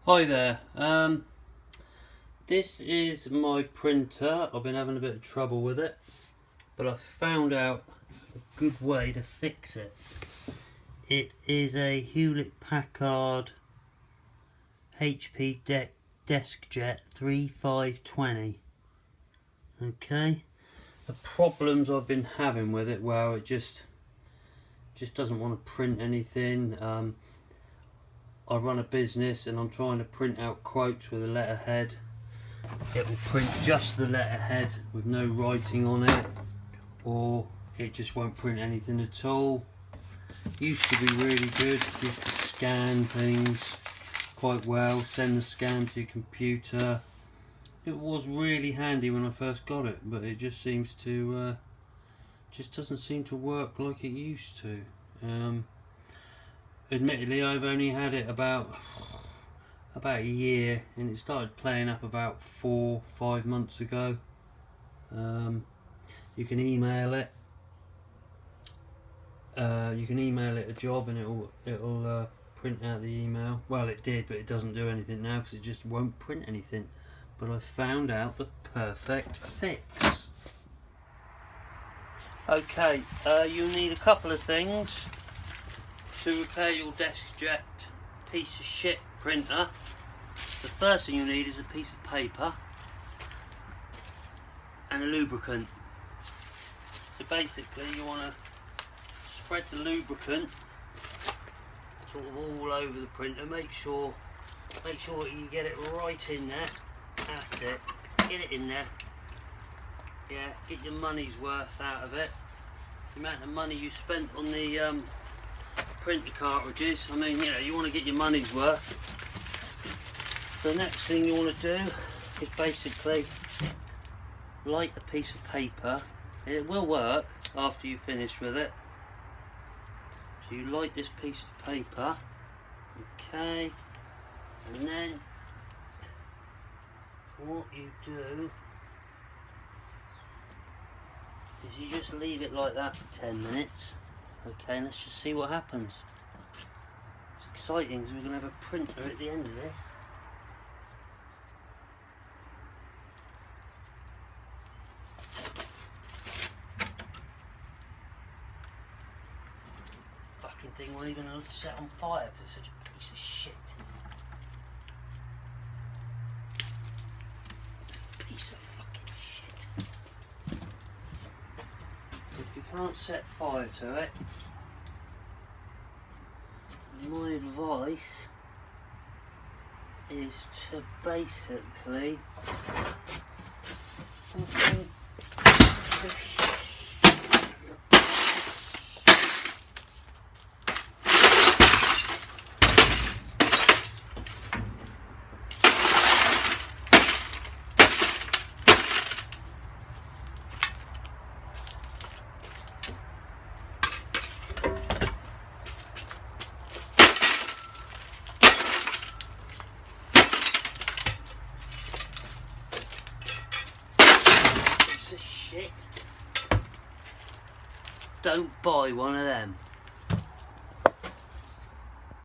Hi there, this is my printer. I've been having a bit of trouble with it, but I found out a good way to fix it. It is a Hewlett Packard HP DeskJet 3520. Okay, the problems I've been having with it, well, it just doesn't want to print anything. I run a business and I'm trying to print out quotes with a letterhead. It will print just the letterhead with no writing on it, or it just won't print anything at all. Used to be really good, used to scan things quite well, send the scan to your computer. It was really handy when I first got it, but it just seems to just doesn't seem to work like it used to. Admittedly, I've only had it about a year, and it started playing up about 4-5 months ago. You can email it. You can email it a job, and it'll print out the email. Well, it did, but it doesn't do anything now because it just won't print anything. But I found out the perfect fix. Okay, you'll need a couple of things to repair your DeskJet piece of shit printer. The first thing you need is a piece of paper and a lubricant. So basically you want to spread the lubricant sort of all over the printer. Make sure you get it right in there. That's it. Get it in there. Yeah, get your money's worth out of it. The amount of money you spent on the printer cartridges, I mean, you know, you want to get your money's worth. The next thing you want to do is basically light a piece of paper. It will work after you finish with it. So you light this piece of paper, okay, and then what you do is you just leave it like that for 10 minutes. Okay, and let's just see what happens. It's exciting because we're going to have a printer at the end of this. Fucking thing won't even set on fire because it's such a piece of shit. Piece of fucking shit. If you can't set fire to it, my advice is to basically shit. Don't buy one of them.